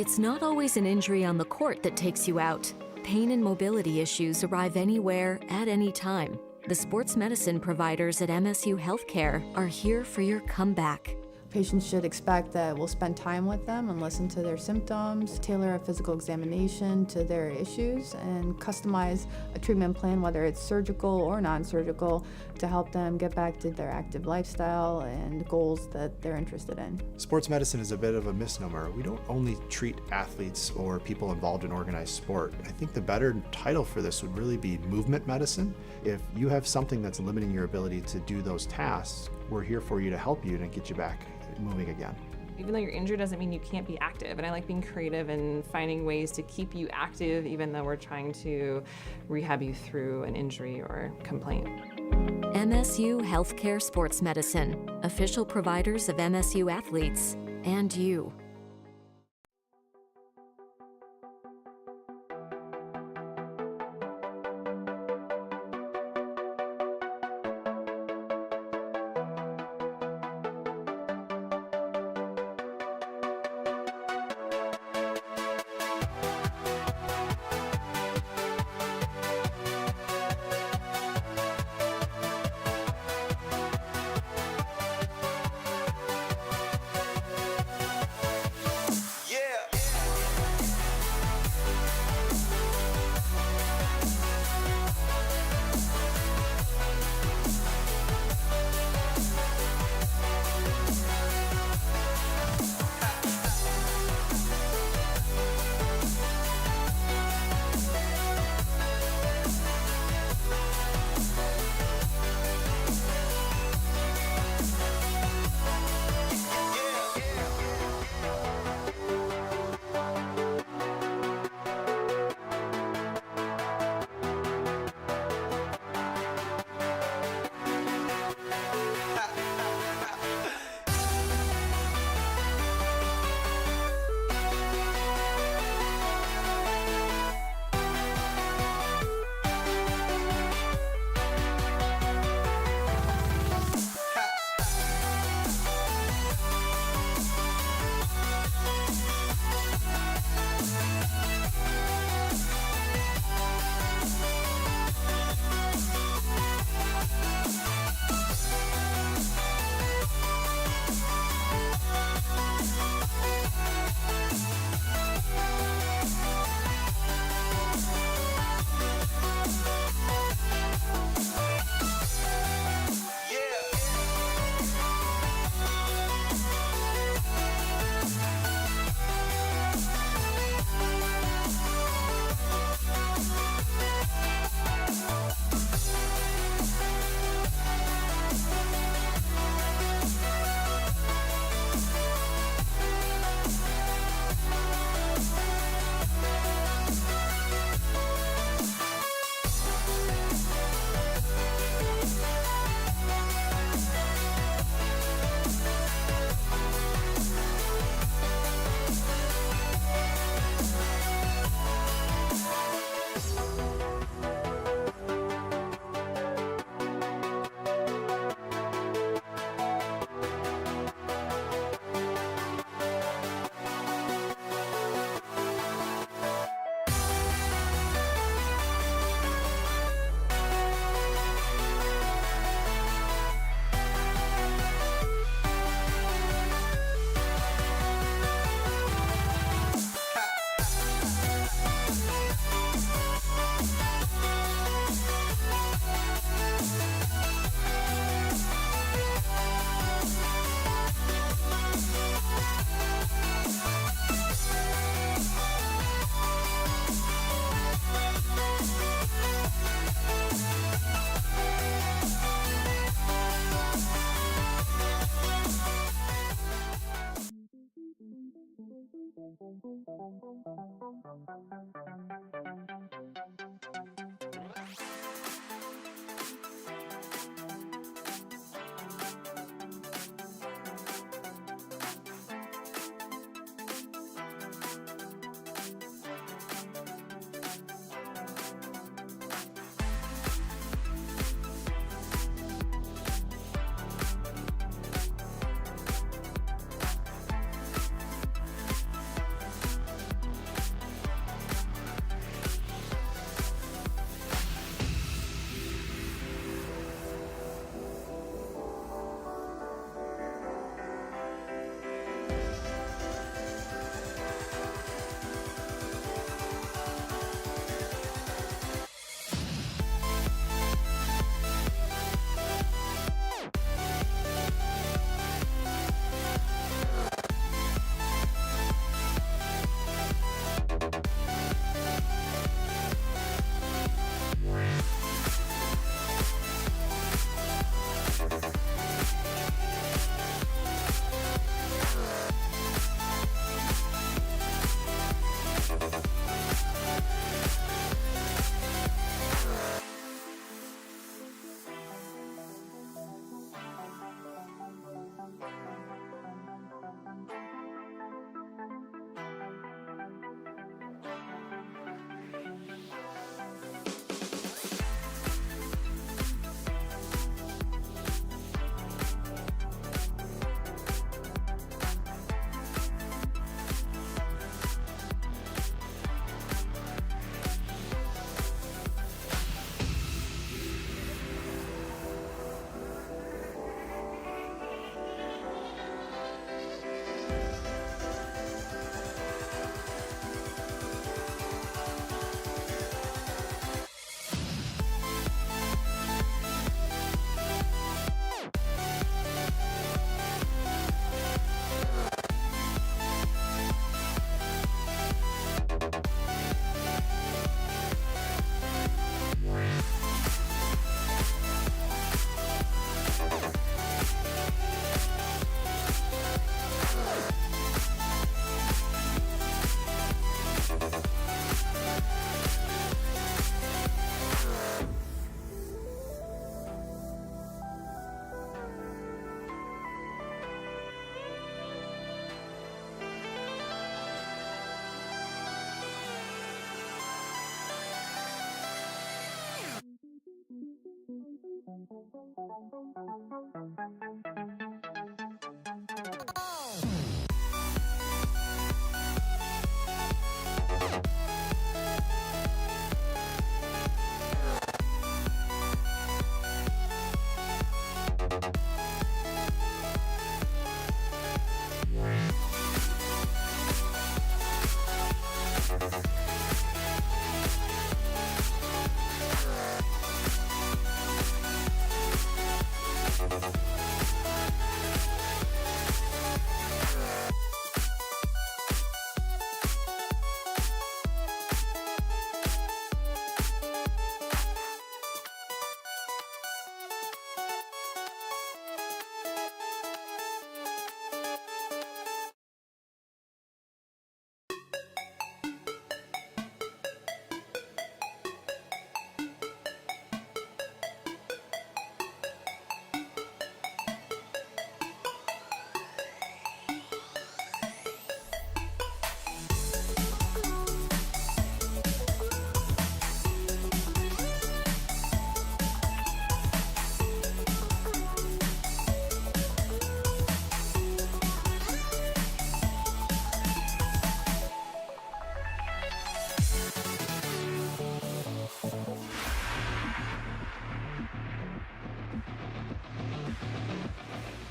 It's not always an injury on the court that takes you out. Pain and mobility issues arrive anywhere, at any time. The sports medicine providers at MSU Healthcare are here for your comeback. Patients should expect that we'll spend time with them and listen to their symptoms, tailor a physical examination to their issues, and customize a treatment plan, whether it's surgical or non-surgical, to help them get back to their active lifestyle and goals that they're interested in. Sports medicine is a bit of a misnomer. We don't only treat athletes or people involved in organized sport. I think the better title for this would really be movement medicine. If you have something that's limiting your ability to do those tasks, we're here for you to help you and get you back moving again. Even though you're injured doesn't mean you can't be active, and I like being creative and finding ways to keep you active even though we're trying to rehab you through an injury or complaint. MSU Healthcare Sports Medicine, official providers of MSU athletes and you.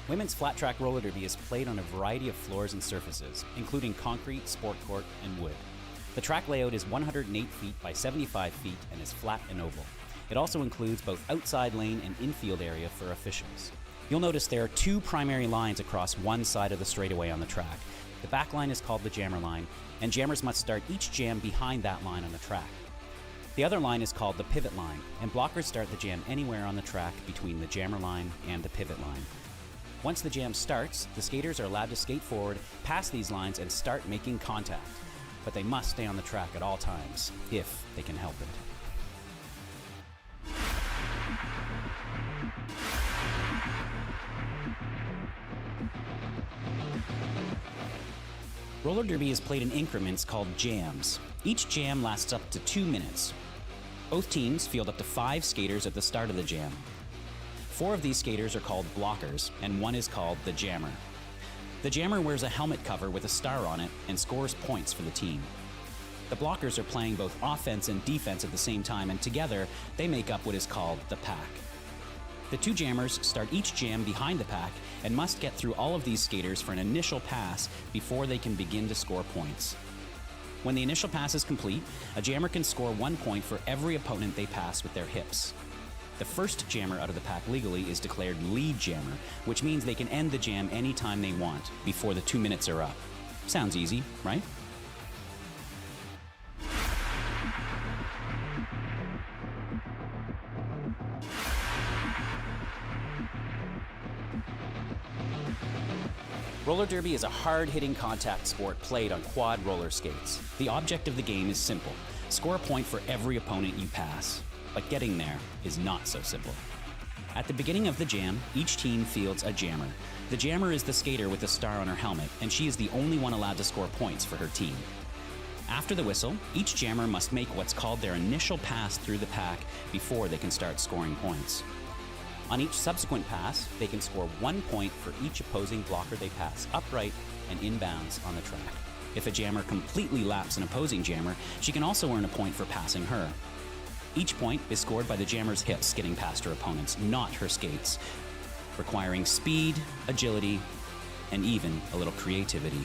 Women's flat track roller derby is played on a variety of floors and surfaces, including concrete, sport court, and wood. The track layout is 108 feet by 75 feet and is flat and oval. It also includes both outside lane and infield area for officials. You'll notice there are two primary lines across one side of the straightaway on the track. The back line is called the jammer line, and jammers must start each jam behind that line on the track. The other line is called the pivot line, and blockers start the jam anywhere on the track between the jammer line and the pivot line. Once the jam starts, the skaters are allowed to skate forward, past these lines, and start making contact. But they must stay on the track at all times, if they can help it. Roller derby is played in increments called jams. Each jam lasts up to 2 minutes. Both teams field up to 5 skaters at the start of the jam. 4 of these skaters are called blockers, and 1 is called the jammer. The jammer wears a helmet cover with a star on it and scores points for the team. The blockers are playing both offense and defense at the same time, and together they make up what is called the pack. The 2 jammers start each jam behind the pack and must get through all of these skaters for an initial pass before they can begin to score points. When the initial pass is complete, a jammer can score 1 point for every opponent they pass with their hips. The first jammer out of the pack legally is declared lead jammer, which means they can end the jam anytime they want before the 2 minutes are up. Sounds easy, right? Roller derby is a hard-hitting contact sport played on quad roller skates. The object of the game is simple: score a point for every opponent you pass. But getting there is not so simple. At the beginning of the jam, each team fields a jammer. The jammer is the skater with the star on her helmet, and she is the only one allowed to score points for her team. After the whistle, each jammer must make what's called their initial pass through the pack before they can start scoring points. On each subsequent pass, they can score 1 point for each opposing blocker they pass upright and inbounds on the track. If a jammer completely laps an opposing jammer, she can also earn a point for passing her. Each point is scored by the jammer's hips getting past her opponents, not her skates, requiring speed, agility, and even a little creativity.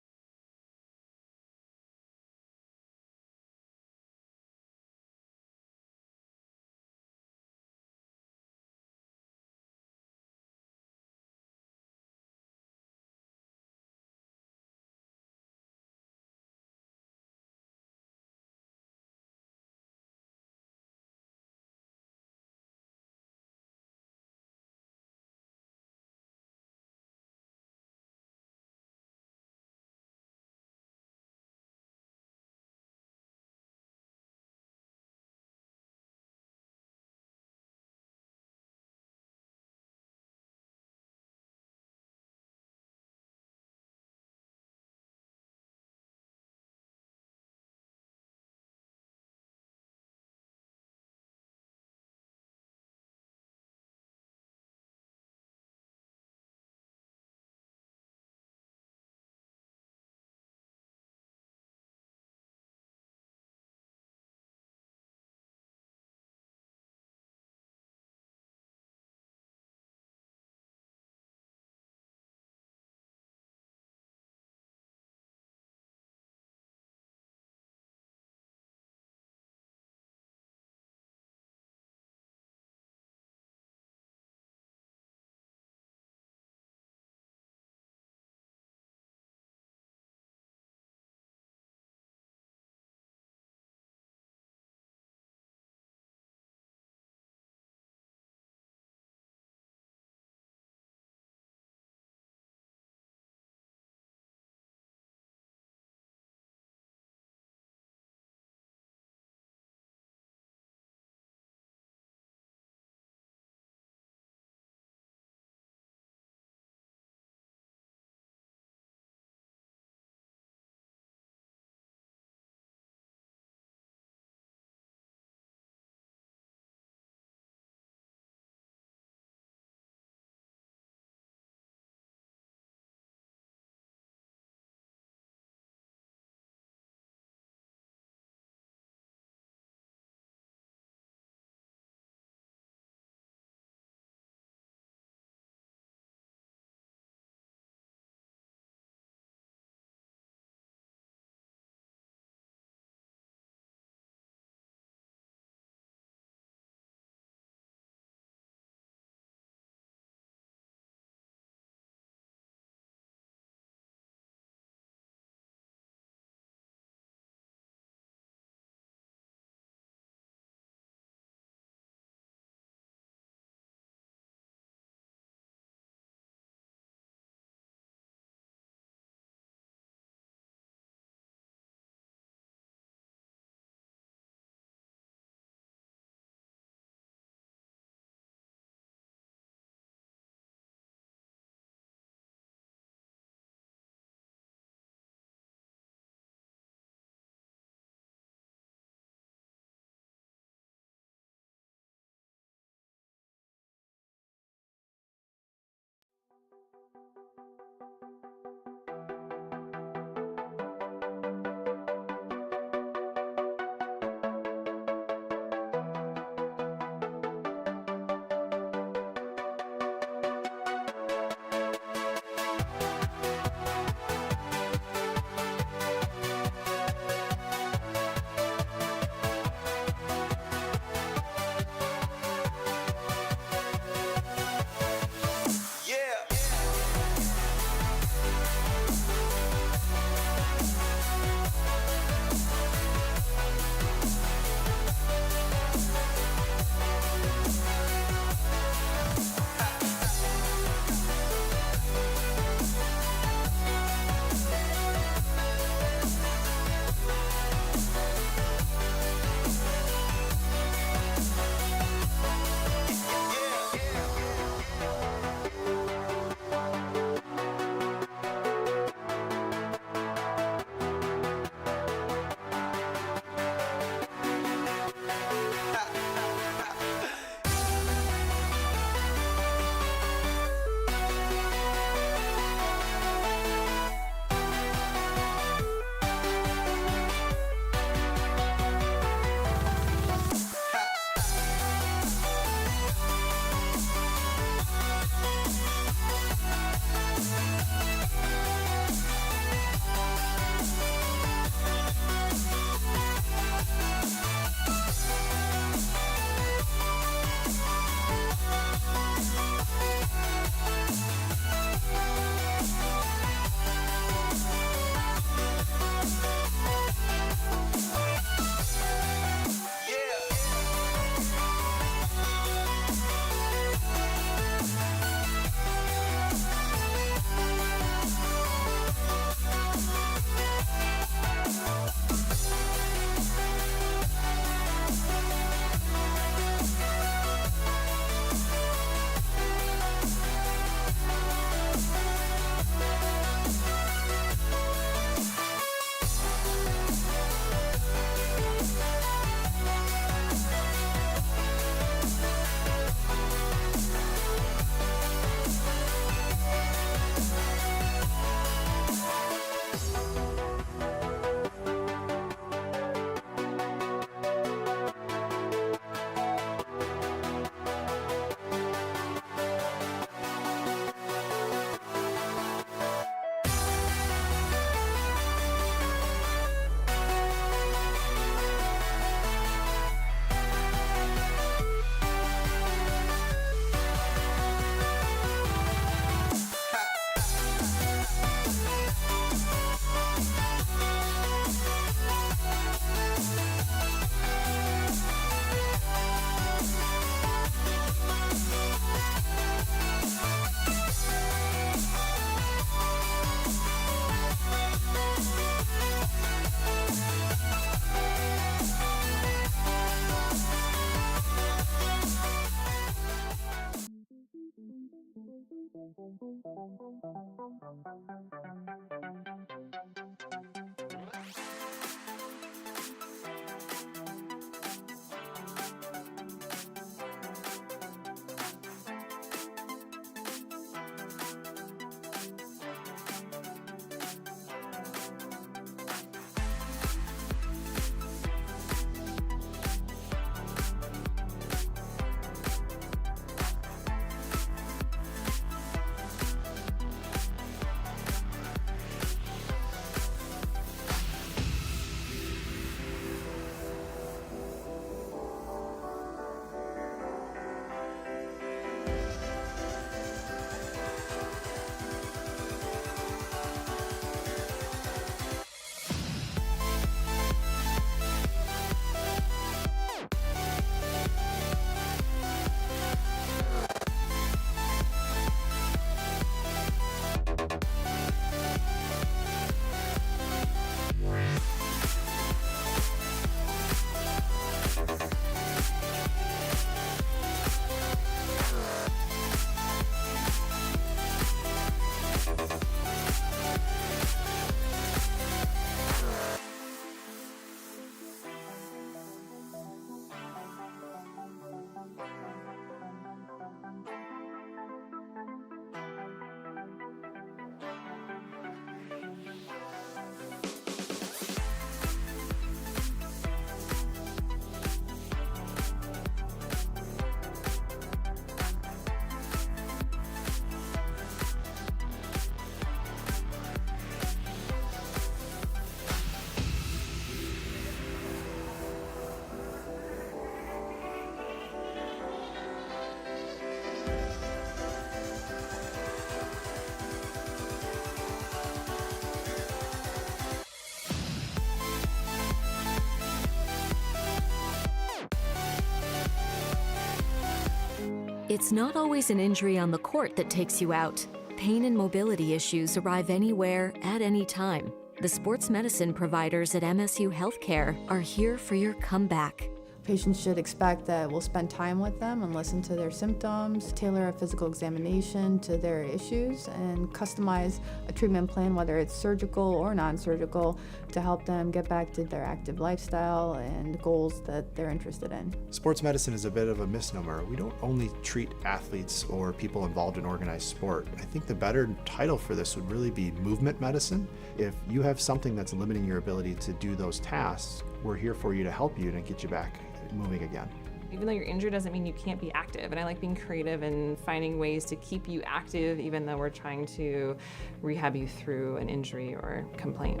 It's not always an injury on the court that takes you out. Pain and mobility issues arrive anywhere, at any time. The sports medicine providers at MSU Healthcare are here for your comeback. Patients should expect that we'll spend time with them and listen to their symptoms, tailor a physical examination to their issues, and customize a treatment plan, whether it's surgical or non-surgical, to help them get back to their active lifestyle and goals that they're interested in. Sports medicine is a bit of a misnomer. We don't only treat athletes or people involved in organized sport. I think the better title for this would really be movement medicine. If you have something that's limiting your ability to do those tasks, we're here for you to help you and get you back moving again. Even though you're injured doesn't mean you can't be active. And I like being creative and finding ways to keep you active even though we're trying to rehab you through an injury or complaint.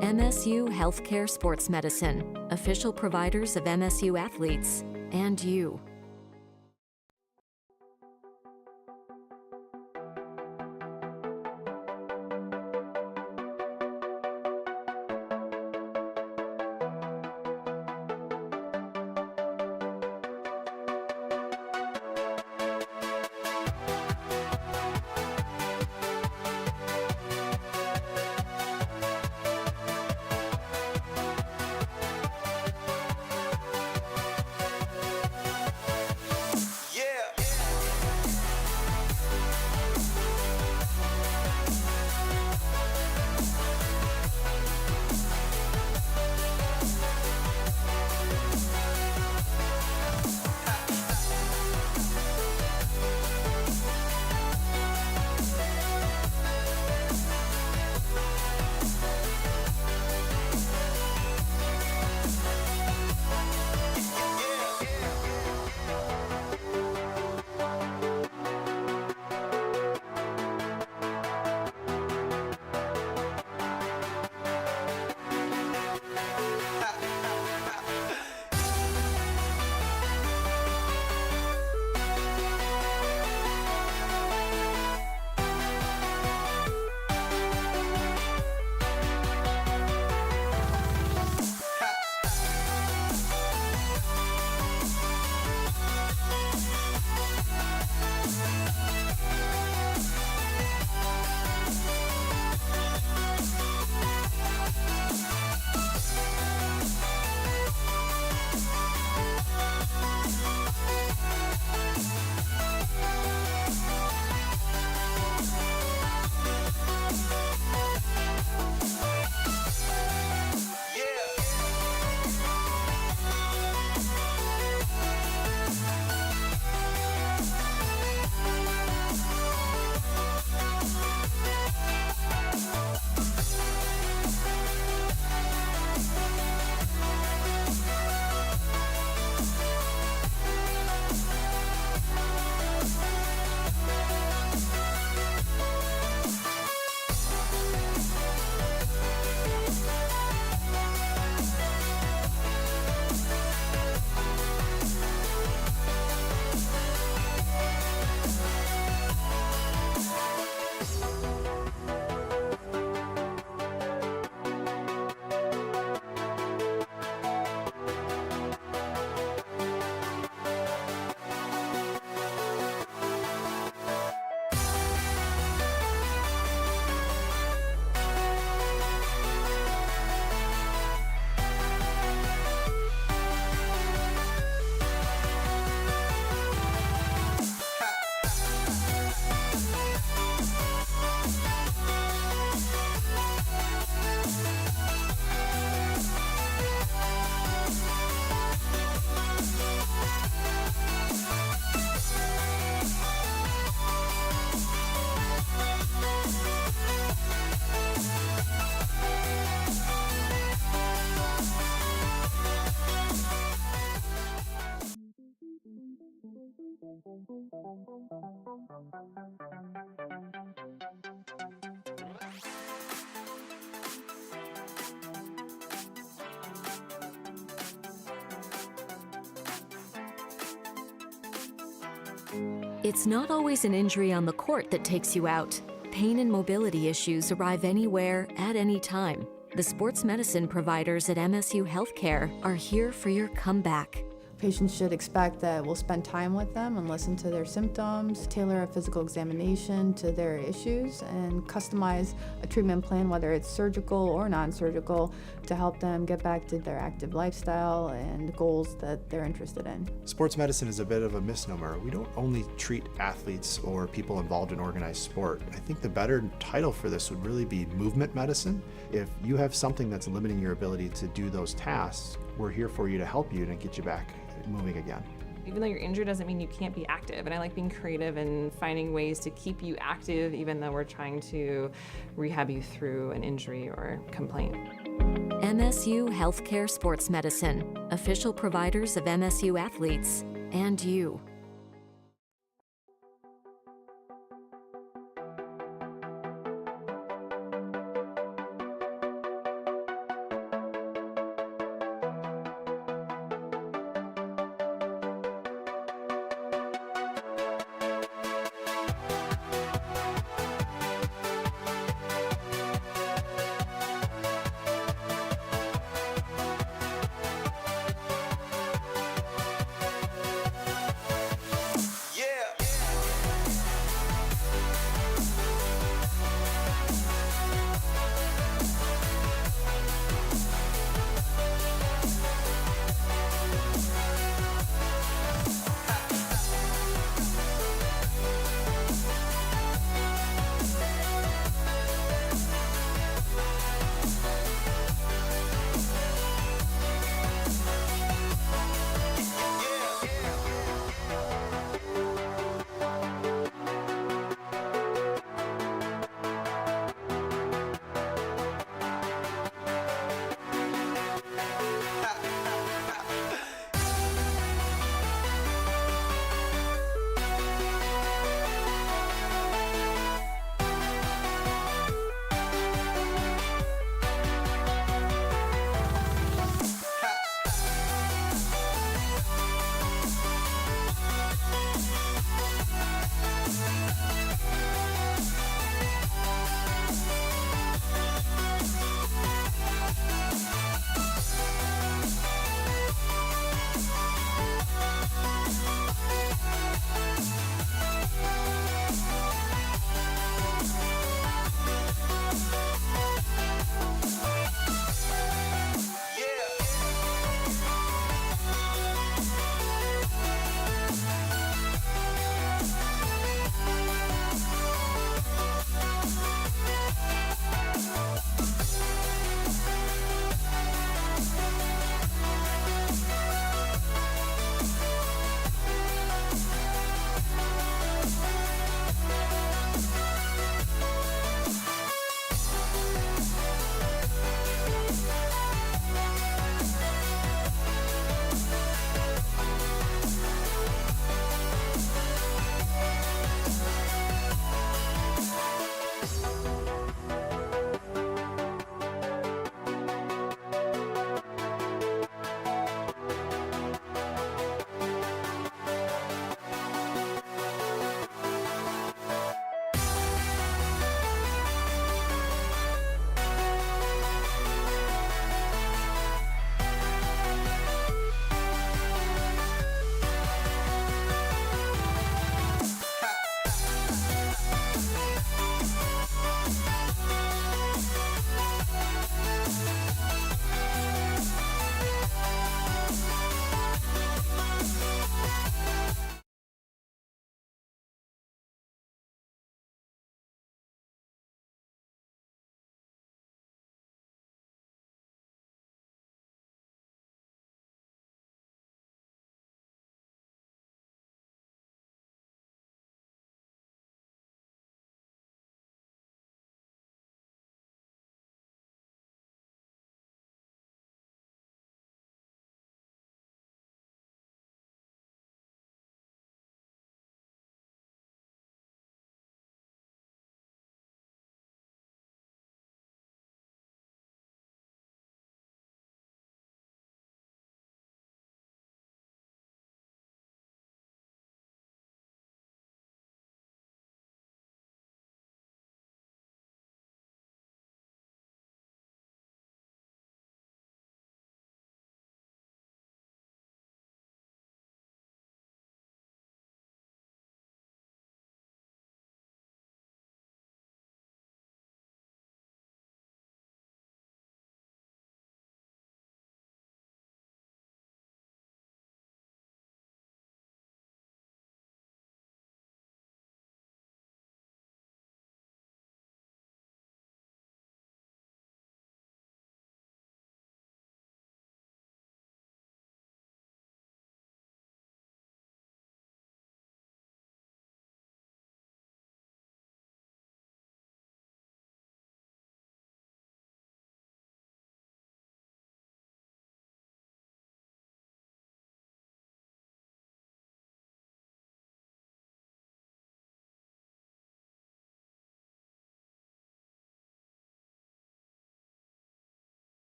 MSU Healthcare Sports Medicine, official providers of MSU athletes and you. It's not always an injury on the court that takes you out. Pain and mobility issues arrive anywhere, at any time. The sports medicine providers at MSU Healthcare are here for your comeback. Patients should expect that we'll spend time with them and listen to their symptoms, tailor a physical examination to their issues, and customize a treatment plan, whether it's surgical or non-surgical, to help them get back to their active lifestyle and goals that they're interested in. Sports medicine is a bit of a misnomer. We don't only treat athletes or people involved in organized sport. I think the better title for this would really be movement medicine. If you have something that's limiting your ability to do those tasks, we're here for you to help you and get you back moving again. Even though you're injured doesn't mean you can't be active. And I like being creative and finding ways to keep you active even though we're trying to rehab you through an injury or complaint. MSU Healthcare Sports Medicine, official providers of MSU athletes and you.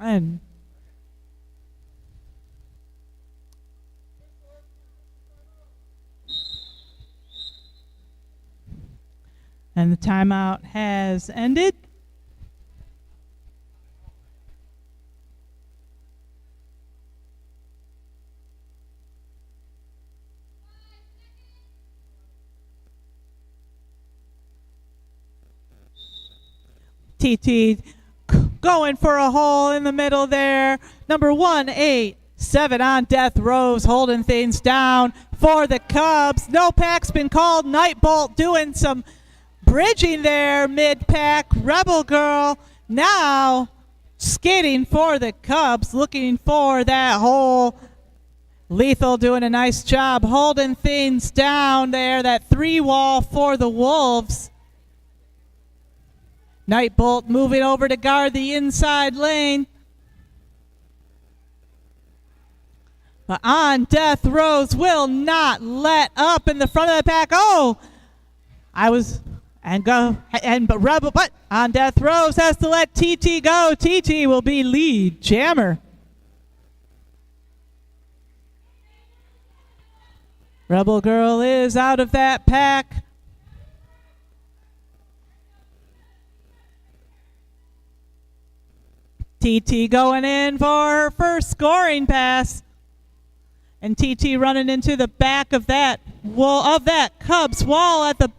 And the timeout has ended. TT going for a hole in the middle there. Number 187 on death rows, holding things down for the Cubs. No pack's been called. Nightbolt doing some bridging there mid-pack. Rebel Girl now skating for the Cubs, looking for that hole. Lethal doing a nice job holding things down there. That 3-wall for the Wolves. Nightbolt moving over to guard the inside lane. But on death rows will not let up in the front of the pack. Oh, but Rebel, but on death rows has to let TT go. TT will be lead jammer. Rebel Girl is out of that pack. TT going in for her first scoring pass. And TT running into the back of that wall, of that Cubs wall at the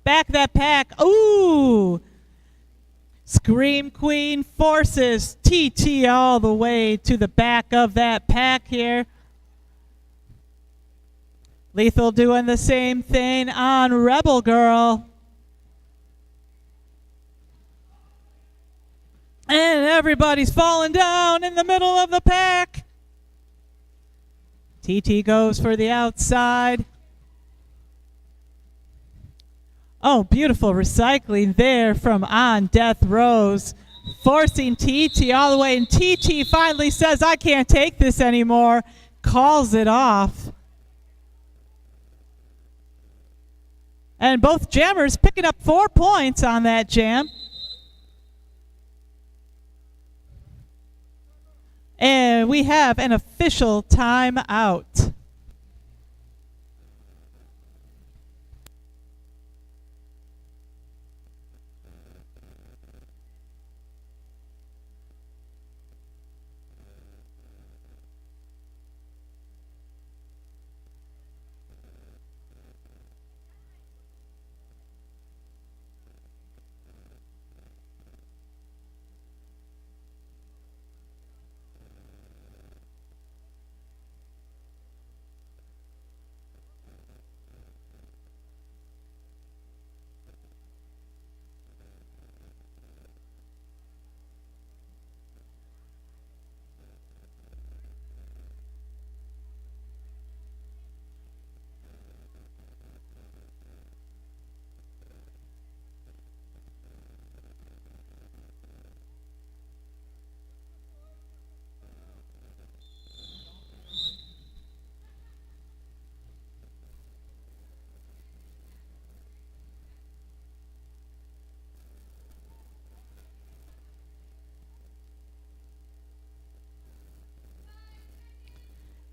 back of that pack. Ooh! Scream Queen forces TT all the way to the back of that pack here. Lethal doing the same thing on Rebel Girl. And everybody's falling down in the middle of the pack. TT goes for the outside. Oh, beautiful recycling there from on death rows, forcing TT all the way. And TT finally says, I can't take this anymore, calls it off. And both jammers picking up 4 points on that jam. And we have an official timeout.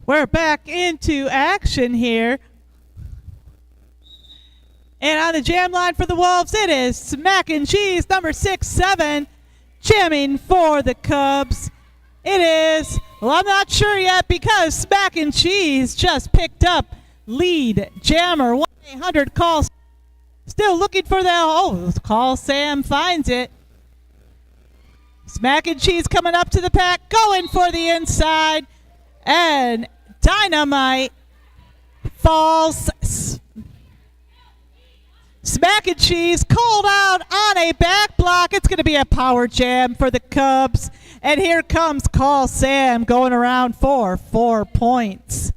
We're back into action here. And on the jam line for the Wolves, it is Smack and Cheese, number 6-7, jamming for the Cubs. It is, well, I'm not sure yet because Smack and Cheese just picked up lead jammer. 1-800 call. Still looking for that. Oh, call Sam finds it. Smack and Cheese coming up to the pack, going for the inside. And Dynamite falls. Smack and Cheese called out on a back block. It's going to be a power jam for the Cubs. And here comes Call Sam going around for 4 points.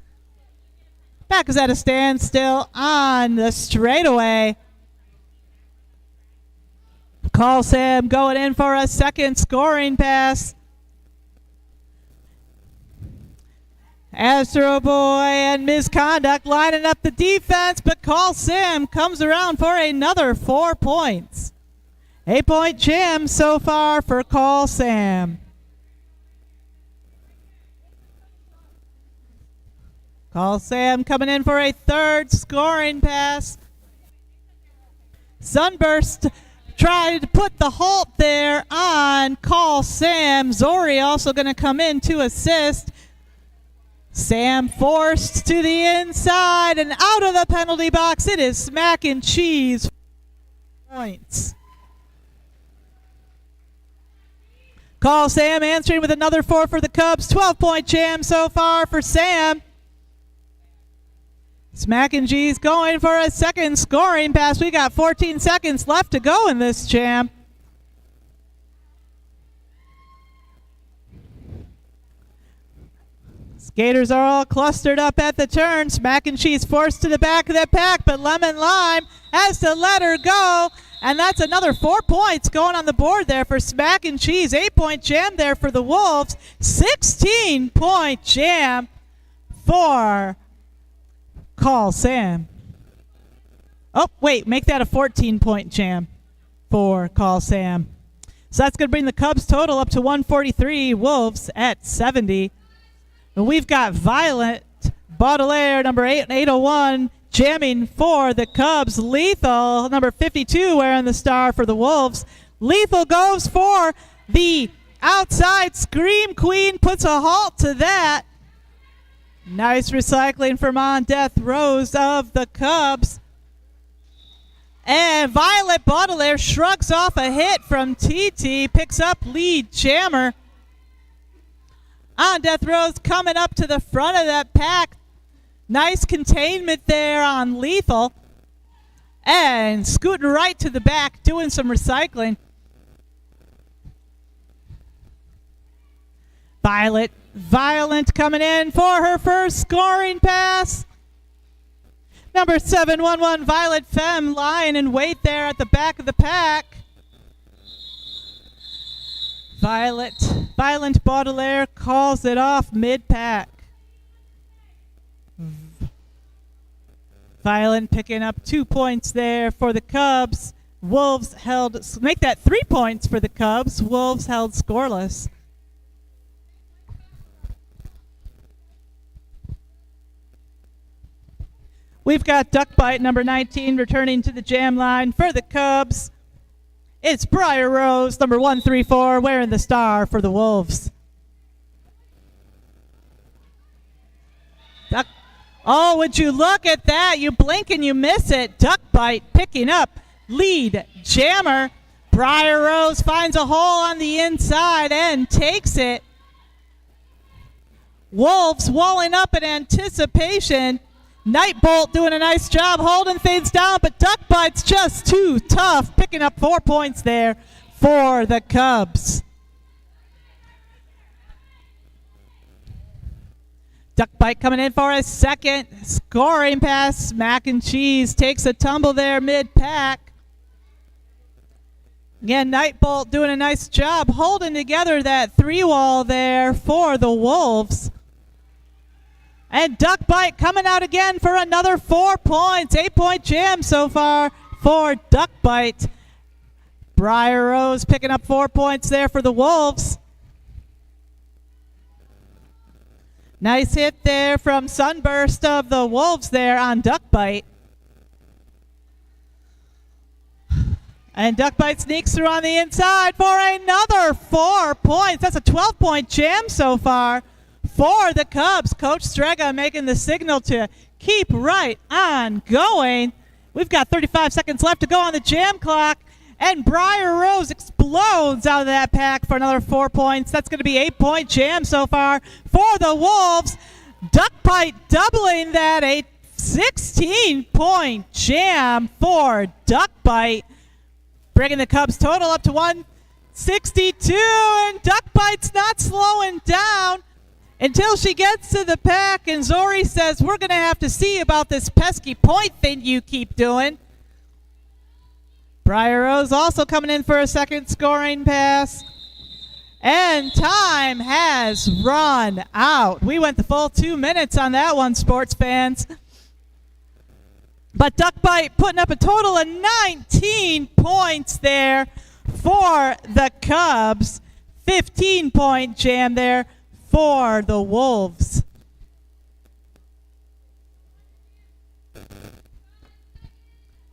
Back is at a standstill on the straightaway. Call Sam going in for a second scoring pass. Astro Boy and Misconduct lining up the defense, but Call Sam comes around for another 4 points. 8-point jam so far for Call Sam. Call Sam coming in for a third scoring pass. Sunburst tried to put the halt there on Call Sam. Zori also going to come in to assist. Sam forced to the inside and out of the penalty box. It is Smack and Cheese points. Call Sam answering with another 4 for the Cubs. 12-point jam so far for Sam. Smack and Cheese going for a second scoring pass. We got 14 seconds left to go in this jam. Skaters are all clustered up at the turn. Smack and Cheese forced to the back of the pack, but Lemon Lime has to let her go. And that's another 4 points going on the board there for Smack and Cheese. 8-point jam there for the Wolves. 16-point jam for Call Sam. Oh, wait, make that a 14-point jam for Call Sam. So that's going to bring the Cubs total up to 143, Wolves at 70. And we've got Violet Baudelaire, number 801, jamming for the Cubs. Lethal, number 52, wearing the star for the Wolves. Lethal goes for the outside. Scream Queen puts a halt to that. Nice recycling from On Death Rose of the Cubs. And Violet Baudelaire shrugs off a hit from TT, picks up lead jammer. On Death Rose coming up to the front of that pack. Nice containment there on Lethal. And scooting right to the back, doing some recycling. Violet Violent coming in for her first scoring pass. Number 711, Violet Femme, lying in wait there at the back of the pack. Violent Baudelaire calls it off mid-pack. Violent picking up 2 points there for the Cubs. Wolves held, make that 3 points for the Cubs. Wolves held scoreless. We've got Duckbite, number 19, returning to the jam line for the Cubs. It's Briar Rose, number 134, wearing the star for the Wolves. Oh, would you look at that? You blink and you miss it. Duckbite picking up lead jammer. Briar Rose finds a hole on the inside and takes it. Wolves walling up in anticipation. Nightbolt doing a nice job holding things down, but Duckbite's just too tough, picking up 4 points there for the Cubs. Duckbite coming in for a second scoring pass. Mac and Cheese takes a tumble there mid-pack. Again, Nightbolt doing a nice job holding together that 3-wall there for the Wolves. And Duckbite coming out again for another 4 points. 8-point jam so far for Duckbite. Briar Rose picking up 4 points there for the Wolves. Nice hit there from Sunburst of the Wolves there on Duckbite. And Duckbite sneaks through on the inside for another 4 points. That's a 12-point jam so far for the Cubs. Coach Strega making the signal to keep right on going. We've got 35 seconds left to go on the jam clock. And Briar Rose explodes out of that pack for another 4 points. That's going to be 8-point jam so far for the Wolves. Duckbite doubling that, a 16-point jam for Duckbite, bringing the Cubs total up to 162. And Duckbite's not slowing down until she gets to the pack, and Zori says, we're going to have to see about this pesky point thing you keep doing. Briar Rose also coming in for a second scoring pass. And time has run out. We went the full 2 minutes on that one, sports fans. But Duckbite putting up a total of 19 points there for the Cubs. 15-point jam there for the Wolves.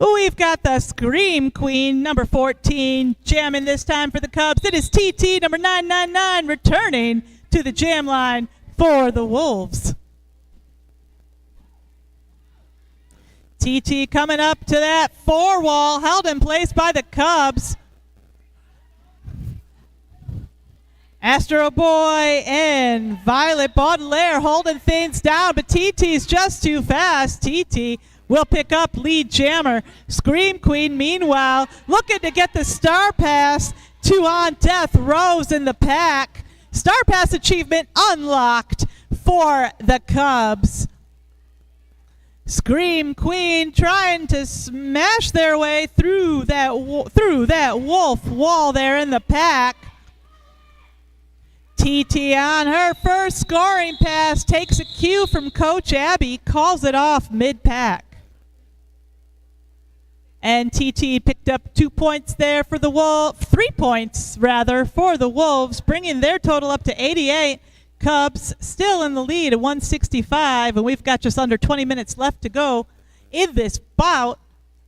We've got the Scream Queen, number 14, jamming this time for the Cubs. It is TT, number 999, returning to the jam line for the Wolves. TT coming up to that 4 wall, held in place by the Cubs. Astro Boy and Violet Baudelaire holding things down, but TT's just too fast. TT will pick up lead jammer. Scream Queen, meanwhile, looking to get the Star Pass to On Death Rose in the pack. Star Pass achievement unlocked for the Cubs. Scream Queen trying to smash their way through that wolf wall there in the pack. TT on her first scoring pass, takes a cue from Coach Abby, calls it off mid-pack. And TT picked up 2 points there for the Wolves, 3 points rather for the Wolves, bringing their total up to 88. Cubs still in the lead at 165, and we've got just under 20 minutes left to go in this bout.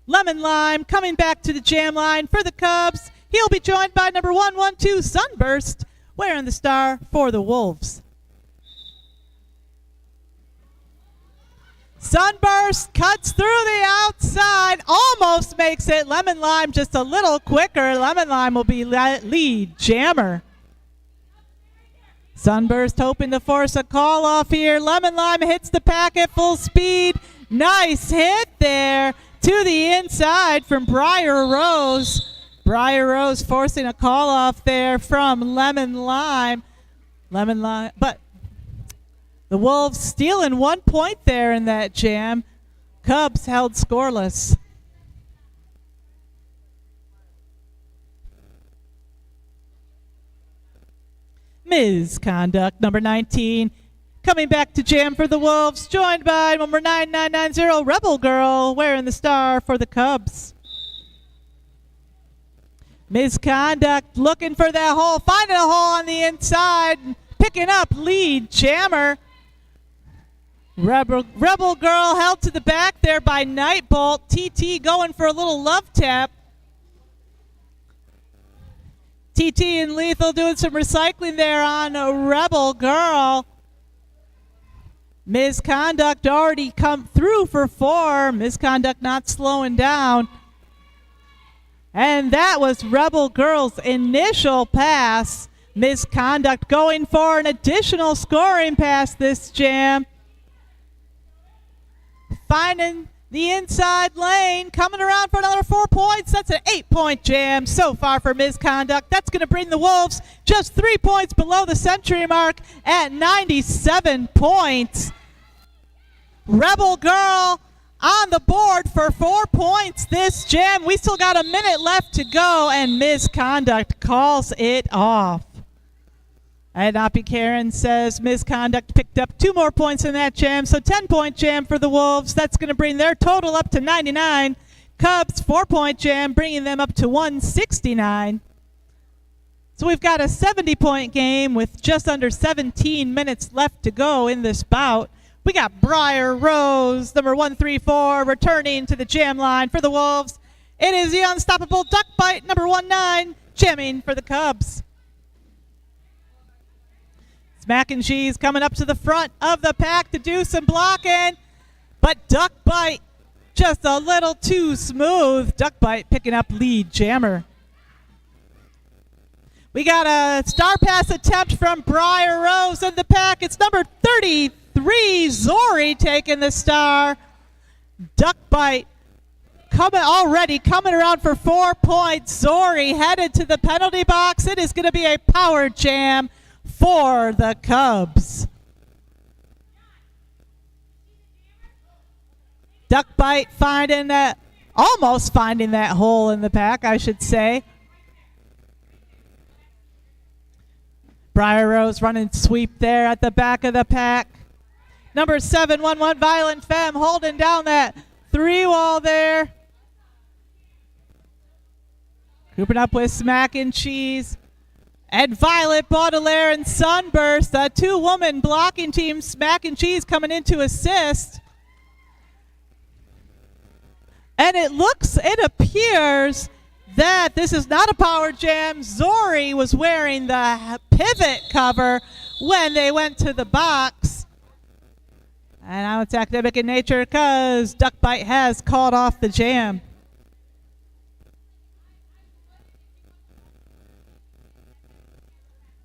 Lemon Lime coming back to the jam line for the Cubs. He'll be joined by number 112, Sunburst, wearing the star for the Wolves. Sunburst cuts through the outside, almost makes it. Lemon Lime just a little quicker. Lemon Lime will be lead jammer. Sunburst hoping to force a call off here. Lemon Lime hits the pack at full speed. Nice hit there to the inside from Briar Rose. Briar Rose forcing a call off there from Lemon Lime. But the Wolves stealing 1 point there in that jam. Cubs held scoreless. Misconduct, number 19, coming back to jam for the Wolves, joined by number 9990, Rebel Girl, wearing the star for the Cubs. Misconduct, looking for that hole, finding a hole on the inside, picking up lead jammer. Rebel Girl held to the back there by Nightbolt. TT going for a little love tap. TT and Lethal doing some recycling there on a Rebel Girl. Misconduct already come through for 4. Misconduct not slowing down. And that was Rebel Girl's initial pass. Misconduct going for an additional scoring pass this jam. Finding the inside lane, coming around for another 4 points. That's an 8-point jam so far for Misconduct. That's going to bring the Wolves just 3 points below the century mark at 97 points. Rebel Girl on the board for 4 points this jam. We still got a minute left to go, and Misconduct calls it off. And Appy Karen says Misconduct picked up 2 more points in that jam, so 10-point jam for the Wolves. That's going to bring their total up to 99. Cubs, 4-point jam, bringing them up to 169. So we've got a 70-point game with just under 17 minutes left to go in this bout. We got Briar Rose, number 134, returning to the jam line for the Wolves. It is the unstoppable Duck Bite, number 19, jamming for the Cubs. Smack and Cheese coming up to the front of the pack to do some blocking, but Duck Bite just a little too smooth. Duck Bite picking up lead jammer. We got a star pass attempt from Briar Rose in the pack. It's number 33, Zori, taking the star. Duck Bite coming around for 4 points. Zori headed to the penalty box. It is going to be a power jam for the Cubs. Duck Bite almost finding that hole in the pack, I should say. Briar Rose running sweep there at the back of the pack. Number 711, Violent Femme, holding down that 3 wall there. Grouping up with Smack and Cheese. And Violet Baudelaire and Sunburst, the 2-woman blocking team. Smack and Cheese coming in to assist. And it appears that this is not a power jam. Zori was wearing the pivot cover when they went to the box. And now it's academic in nature because Duck Bite has called off the jam.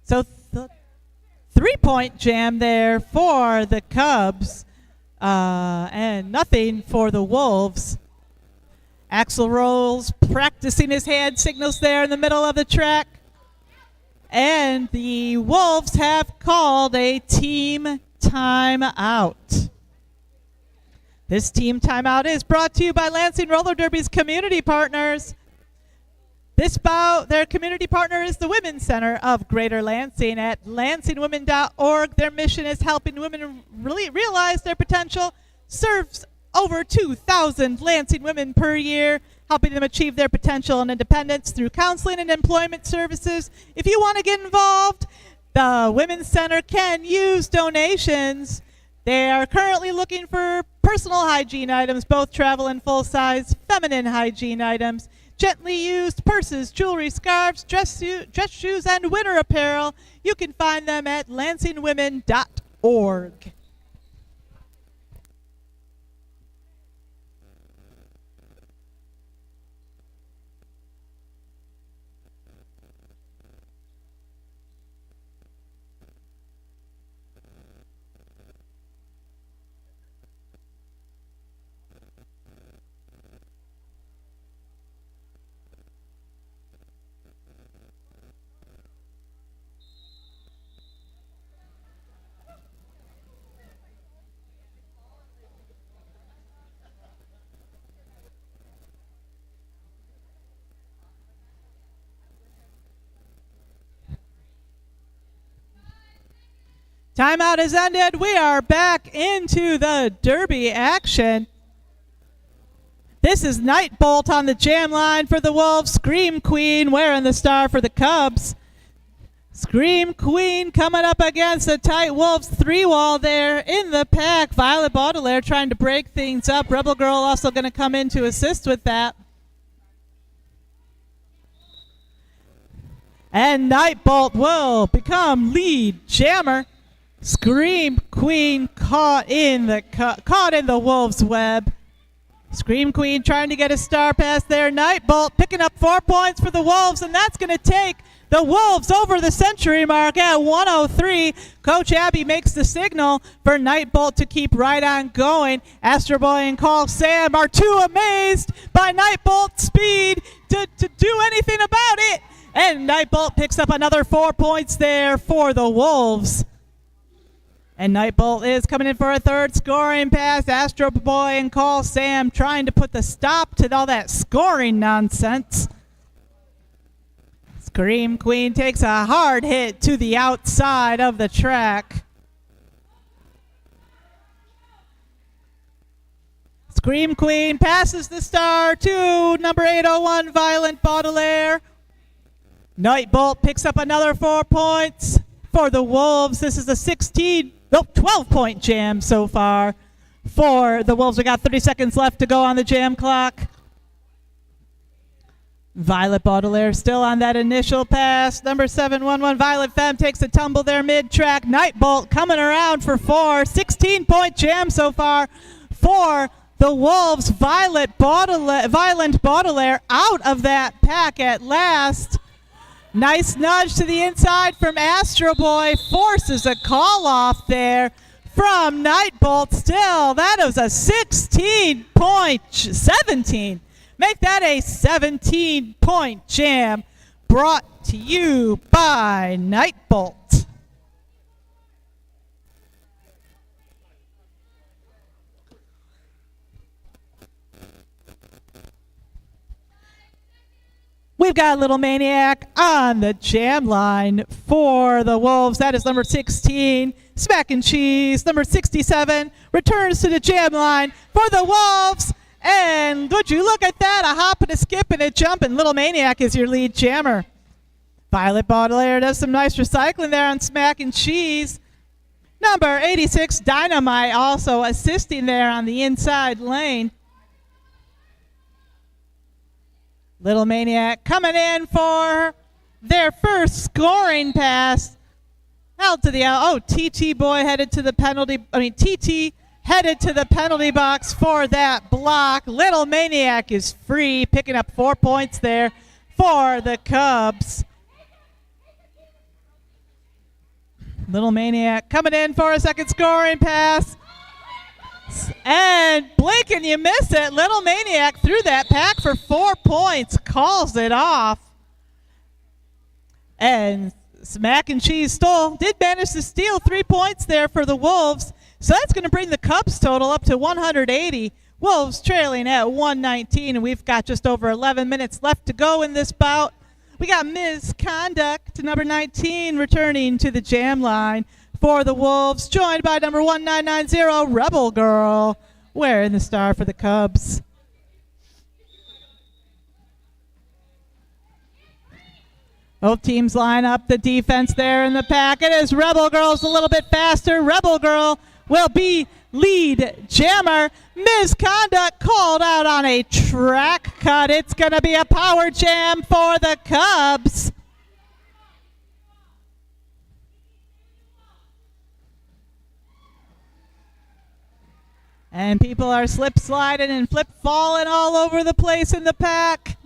So 3-point jam there for the Cubs, and nothing for the Wolves. Axel Rose practicing his hand signals there in the middle of the track. And the Wolves have called a team timeout. This team timeout is brought to you by Lansing Roller Derby's community partners. This bout, their community partner is the Women's Center of Greater Lansing at lansingwomen.org. Their mission is helping women really realize their potential, serves over 2,000 Lansing women per year, helping them achieve their potential and independence through counseling and employment services. If you want to get involved, the Women's Center can use donations. They are currently looking for personal hygiene items, both travel and full-size feminine hygiene items, gently used purses, jewelry, scarves, dress shoes, and winter apparel. You can find them at lansingwomen.org. Timeout has ended. We are back into the Derby action. This is Nightbolt on the jam line for the Wolves. Scream Queen wearing the star for the Cubs. Scream Queen coming up against the tight Wolves 3-wall there in the pack. Violet Baudelaire trying to break things up. Rebel Girl also going to come in to assist with that. And Nightbolt will become lead jammer. Scream Queen caught in the Wolves' web. Scream Queen trying to get a star pass there. Nightbolt picking up 4 points for the Wolves, and that's going to take the Wolves over the century mark at 103. Coach Abby makes the signal for Nightbolt to keep right on going. Astro Boy and Call Sam are too amazed by Nightbolt's speed to do anything about it. And Nightbolt picks up another 4 points there for the Wolves. And Nightbolt is coming in for a third scoring pass. Astro Boy and Call Sam trying to put the stop to all that scoring nonsense. Scream Queen takes a hard hit to the outside of the track. Scream Queen passes the star to number 801, Violet Baudelaire. Nightbolt picks up another 4 points for the Wolves. This is a 12-point jam so far for the Wolves. We got 30 seconds left to go on the jam clock. Violet Baudelaire still on that initial pass. Number 711, Violet Femme takes a tumble there mid-track. Nightbolt coming around for 4. 16-point jam so far for the Wolves. Violet Baudelaire out of that pack at last. Nice nudge to the inside from Astro Boy. Forces a call off there from Nightbolt. Still, that was a 17. Make that a 17-point jam brought to you by Nightbolt. We've got a little maniac on the jam line for the Wolves. That is number 16, Smack and Cheese. Number 67 returns to the jam line for the Wolves. And would you look at that? A hop and a skip and a jump, and Little Maniac is your lead jammer. Violet Baudelaire does some nice recycling there on Smack and Cheese. Number 86, Dynamite, also assisting there on the inside lane. Little Maniac coming in for their first scoring pass. Held to the out. Oh, TT boy headed to the penalty. TT headed to the penalty box for that block. Little Maniac is free, picking up 4 points there for the Cubs. Little Maniac coming in for a second scoring pass. And blink and you miss it. Little Maniac threw that pack for 4 points, calls it off. And Mac and Cheese did manage to steal 3 points there for the Wolves. So that's going to bring the Cubs total up to 180. Wolves trailing at 119, and we've got just over 11 minutes left to go in this bout. We got Misconduct, number 19, returning to the jam line for the Wolves, joined by number 1990, Rebel Girl, wearing the star for the Cubs. Both teams line up the defense there in the pack. It is Rebel Girl's a little bit faster. Rebel Girl will be lead jammer. Misconduct called out on a track cut. It's going to be a power jam for the Cubs. And people are slip sliding and flip falling all over the place in the pack.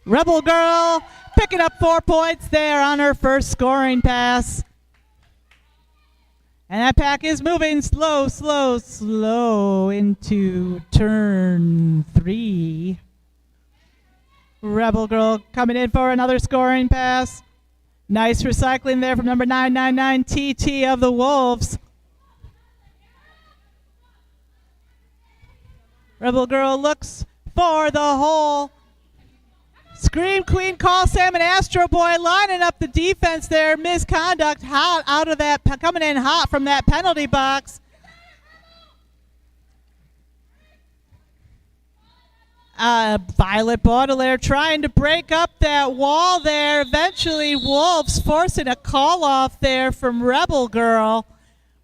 Rebel Girl picking up 4 points there on her first scoring pass. And that pack is moving slow into turn 3. Rebel Girl coming in for another scoring pass. Nice recycling there from number 999 TT of the Wolves. Rebel Girl looks for the hole. Scream Queen, Call Sam, and Astro Boy lining up the defense there. Misconduct hot out of that, coming in hot from that penalty box. Violet Baudelaire trying to break up that wall there. Eventually, Wolves forcing a call off there from Rebel Girl.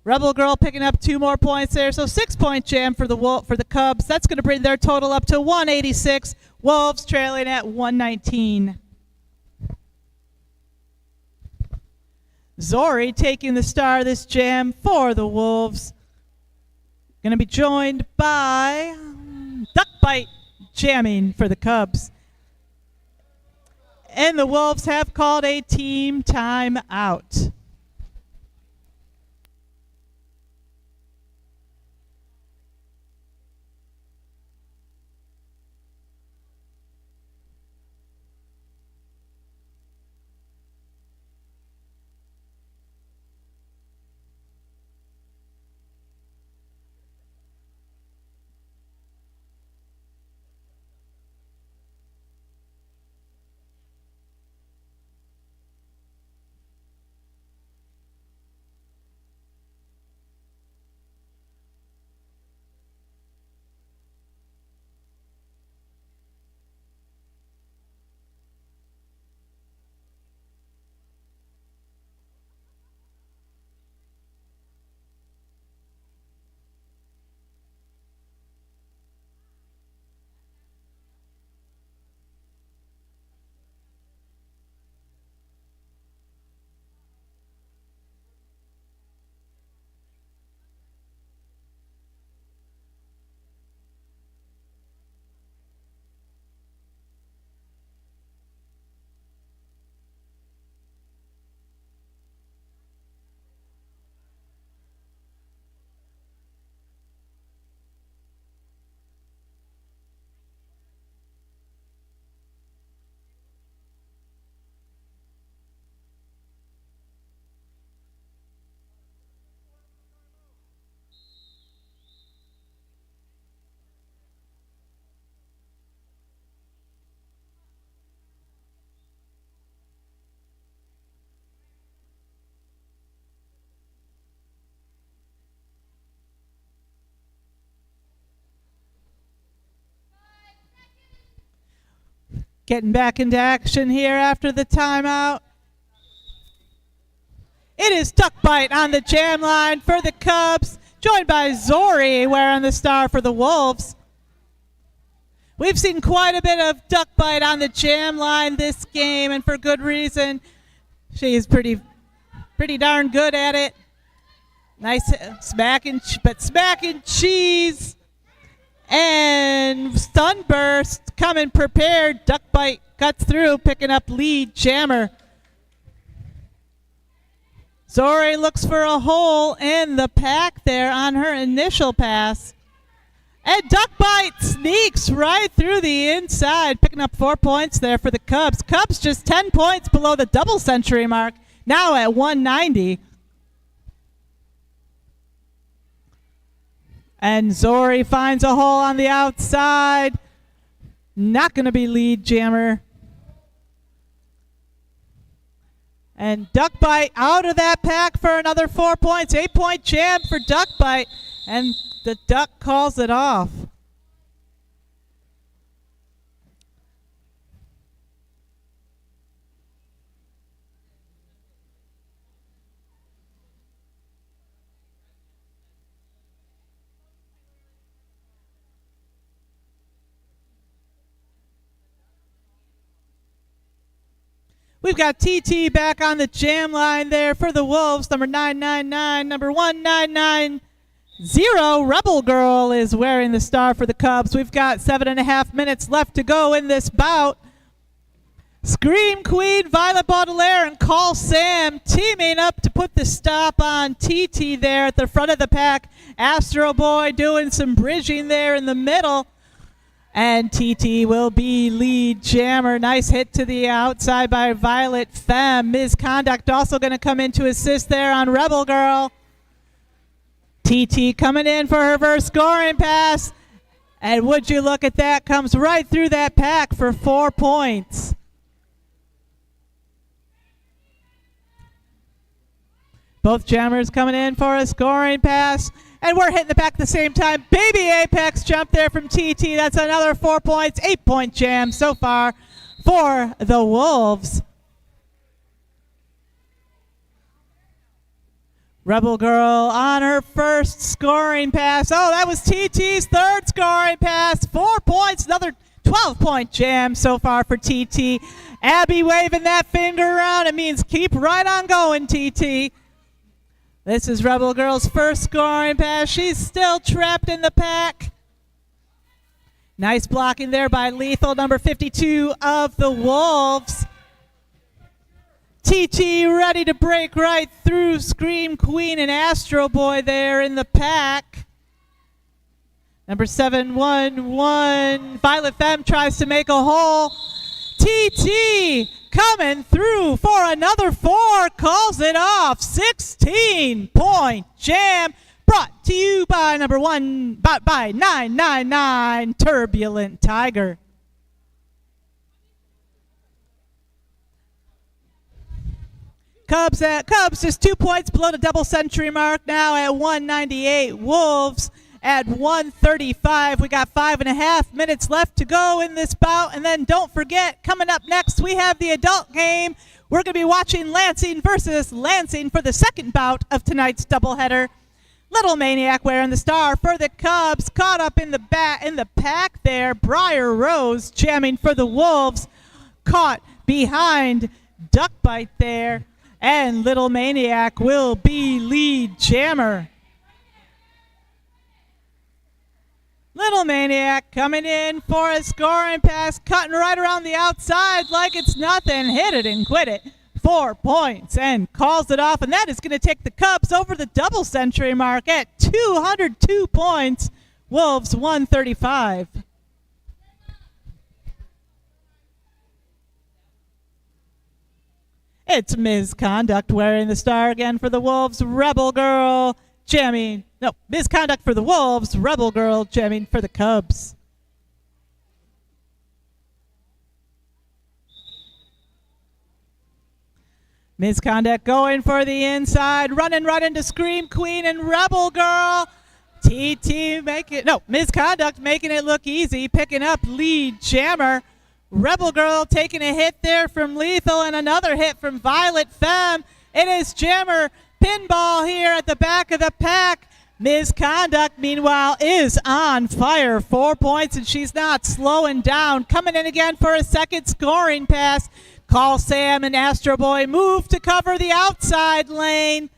Rebel Girl picking up 2 more points there, so 6-point jam for the Cubs. That's going to bring their total up to 186. Wolves trailing at 119. Zori taking the star of this jam for the Wolves. Going to be joined by Duckbite jamming for the Cubs. And the Wolves have called a team timeout. Getting back into action here after the timeout. It is Duckbite on the jam line for the Cubs, joined by Zori wearing the star for the Wolves. We've seen quite a bit of duck bite on the jam line this game, and for good reason. She is pretty darn good at it. Nice smack and cheese. And Sunburst coming prepared. Duck bite cuts through, picking up lead jammer. Zori looks for a hole in the pack there on her initial pass. And duck bite sneaks right through the inside, picking up 4 points there for the Cubs. Cubs just 10 points below the double century mark, now at 190. And Zori finds a hole on the outside. Not going to be lead jammer. And duck bite out of that pack for another 4 points. 8-point jam for duck bite. And the duck calls it off. We've got TT back on the jam line there for the Wolves. Number 999, number 1990. Rebel Girl is wearing the star for the Cubs. We've got 7.5 minutes left to go in this bout. Scream Queen, Violet Baudelaire, and Call Sam teaming up to put the stop on TT there at the front of the pack. Astro Boy doing some bridging there in the middle. And TT will be lead jammer. Nice hit to the outside by Violet Femme. Misconduct also going to come in to assist there on Rebel Girl. TT coming in for her first scoring pass. And would you look at that, comes right through that pack for 4 points. Both jammers coming in for a scoring pass. And we're hitting the pack at the same time. Baby Apex jump there from TT. That's another 4 points. 8-point jam so far for the Wolves. Rebel Girl on her first scoring pass. Oh, that was TT's third scoring pass. 4 points. Another 12-point jam so far for TT. Abby waving that finger around. It means keep right on going, TT. This is Rebel Girl's first scoring pass. She's still trapped in the pack. Nice blocking there by Lethal, number 52 of the Wolves. TT ready to break right through Scream Queen and Astro Boy there in the pack. Number 711, Violet Femme tries to make a hole. TT coming through for another 4, calls it off. 16-point jam brought to you by number 999 Turbulent Tiger. Cubs just 2 points below the double century mark now at 198. Wolves at 135. We got 5.5 minutes left to go in this bout. And then don't forget, coming up next, we have the adult game. We're going to be watching Lansing versus Lansing for the second bout of tonight's doubleheader. Little Maniac wearing the star for the Cubs. Caught up in the pack there. Briar Rose jamming for the Wolves. Caught behind Duck Bite there. And Little Maniac will be lead jammer. Little Maniac coming in for a scoring pass, cutting right around the outside like it's nothing. Hit it and quit it. 4 points and calls it off. And that is going to take the Cubs over the double century mark at 202 points. Wolves 135. It's Misconduct wearing the star again for the Wolves. Rebel Girl jamming. No, Misconduct for the Wolves. Rebel Girl jamming for the Cubs. Misconduct going for the inside. Running right into Scream Queen and Rebel Girl. Misconduct making it look easy. Picking up lead jammer. Rebel Girl taking a hit there from Lethal and another hit from Violet Femme. It is jammer pinball here at the back of the pack. Misconduct, meanwhile, is on fire. 4 points, and she's not slowing down. Coming in again for a second scoring pass. Call Sam and Astro Boy move to cover the outside lane.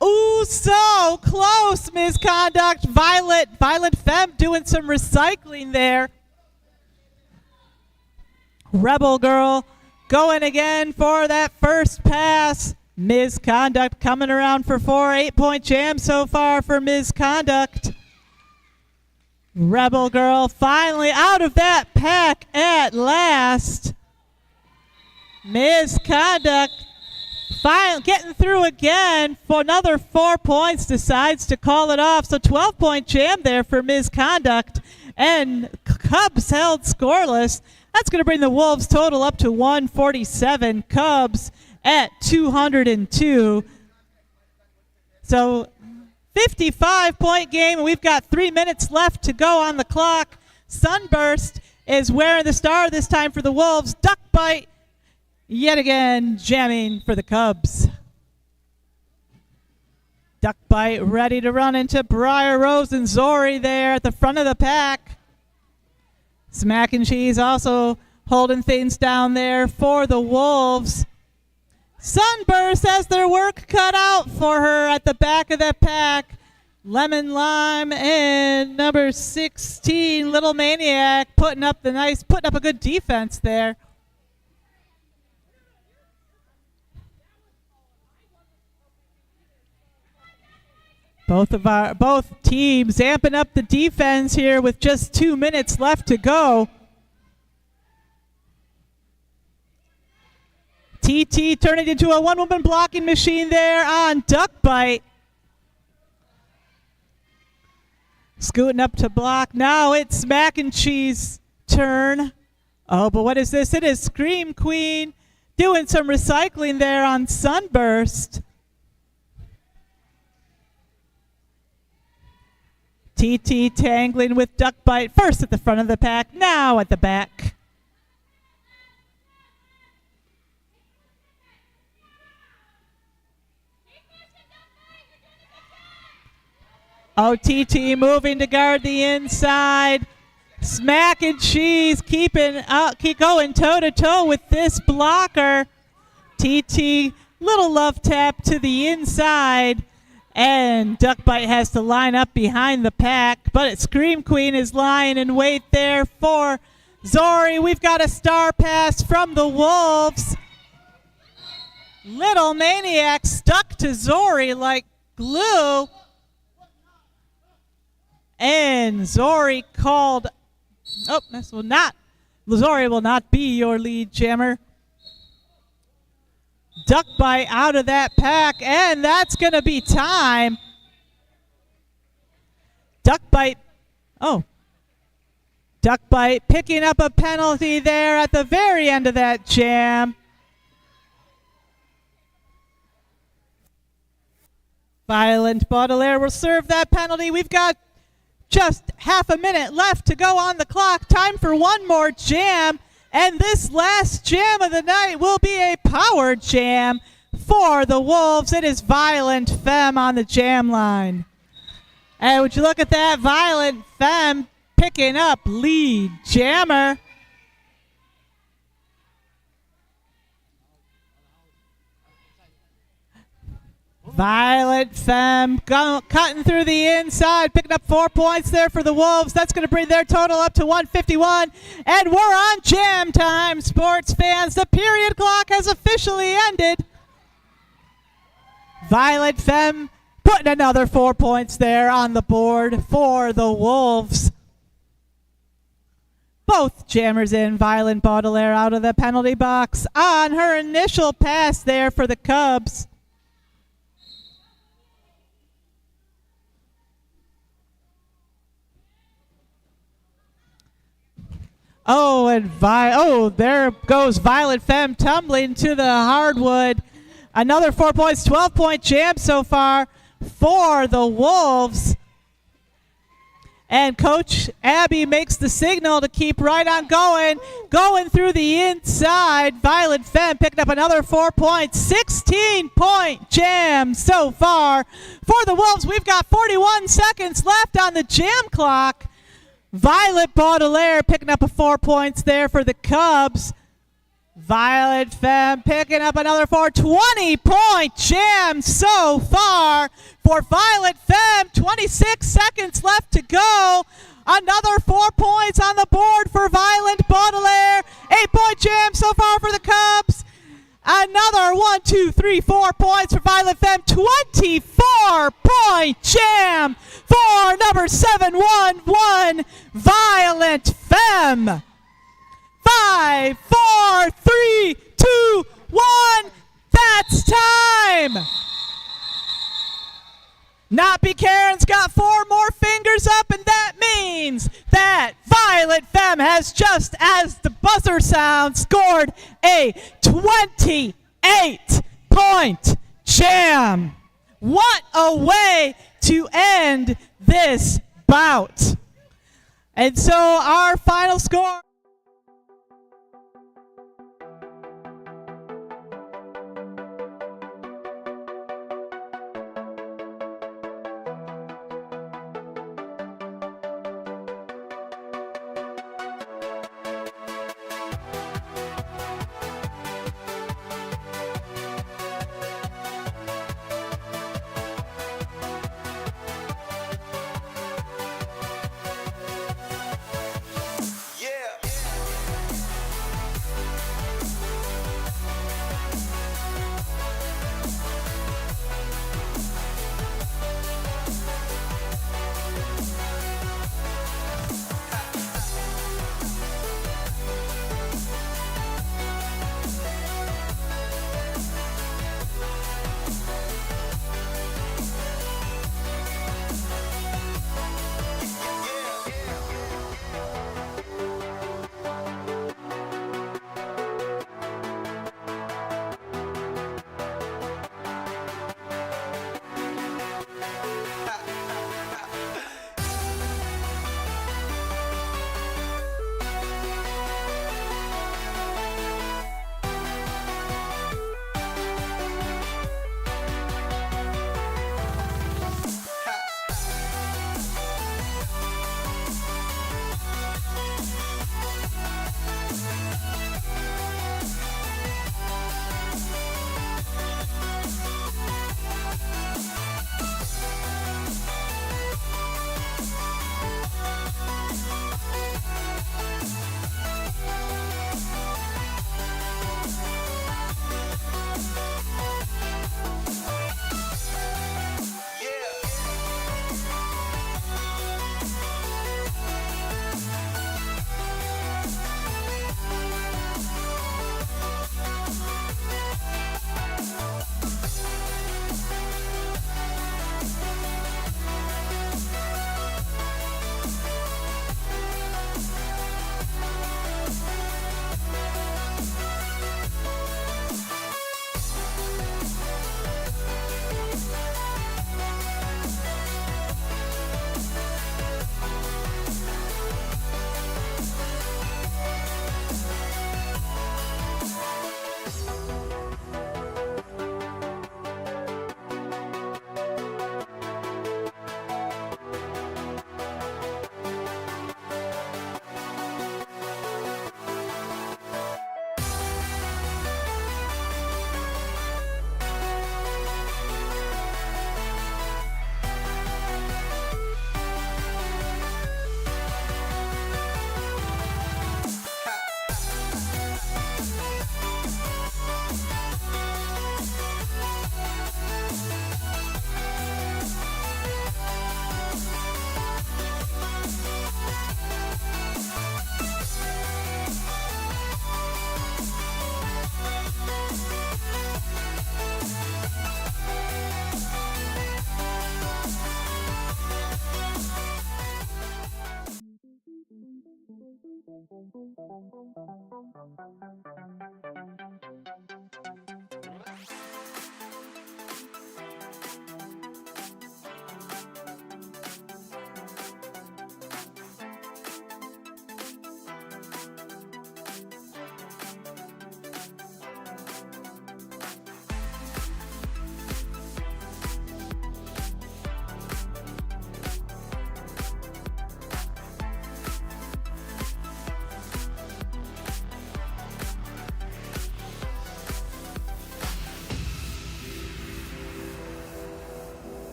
Ooh, so close, Misconduct. Violent Femme doing some recycling there. Rebel Girl going again for that first pass. Misconduct coming around for 4. 8-point jam so far for Misconduct. Rebel Girl finally out of that pack at last. Misconduct finally getting through again for another 4 points, decides to call it off. So 12-point jam there for Misconduct, and Cubs held scoreless. That's going to bring the Wolves total up to 147. Cubs at 202. So 55-point game, and we've got 3 minutes left to go on the clock. Sunburst is wearing the star this time for the Wolves. Duck Bite yet again jamming for the Cubs. Duck Bite ready to run into Briar Rose and Zori there at the front of the pack. Smack and Cheese also holding things down there for the Wolves. Sunburst has their work cut out for her at the back of the pack. Lemon Lime and number 16, Little Maniac, putting up a good defense there. Both teams amping up the defense here with just 2 minutes left to go. TT turning into a one-woman blocking machine there on Duck Bite. Scooting up to block. Now it's Smack and Cheese turn. Oh, but what is this? It is Scream Queen doing some recycling there on Sunburst. TT tangling with Duck Bite, first at the front of the pack, now at the back. Oh, TT moving to guard the inside. Smack and Cheese keep going toe-to-toe with this blocker. TT, little love tap to the inside. And Duck Bite has to line up behind the pack, but Scream Queen is lying in wait there for Zori. We've got a star pass from the Wolves. Little Maniac stuck to Zori like glue. And Zori called, Zori will not be your lead jammer. Duck Bite out of that pack, and that's going to be time. Duck Bite picking up a penalty there at the very end of that jam. Violent Baudelaire will serve that penalty. We've got just half a minute left to go on the clock. Time for one more jam. And this last jam of the night will be a power jam for the Wolves. It is Violent Femme on the jam line. And would you look at that? Violent Femme picking up lead jammer. Violent Femme cutting through the inside, picking up 4 points there for the Wolves. That's going to bring their total up to 151. And we're on jam time, sports fans. The period clock has officially ended. Violent Femme putting another 4 points there on the board for the Wolves. Both jammers in. Violent Baudelaire out of the penalty box on her initial pass there for the Cubs. Oh, and there goes Violent Femme tumbling to the hardwood. Another 4 points, 12-point jam so far for the Wolves. And Coach Abby makes the signal to keep right on going. Going through the inside. Violet Femme picking up another 4 points. 16-point jam so far for the Wolves. We've got 41 seconds left on the jam clock. Violet Baudelaire picking up 4 points there for the Cubs. Violet Femme picking up another 20-point jam so far for Violet Femme. 26 seconds left to go. Another 4 points on the board for Violet Baudelaire. 8-point jam so far for the Cubs. Another 4 points for Violet Femme. 24-point jam for number 711 Violet Femme. 5, 4, 3, 2, 1. That's time. Nappy Karen's got 4 more fingers up, and that means that Violet Femme has, just as the buzzer sounds, scored a 28-point jam. What a way to end this bout. And so our final score.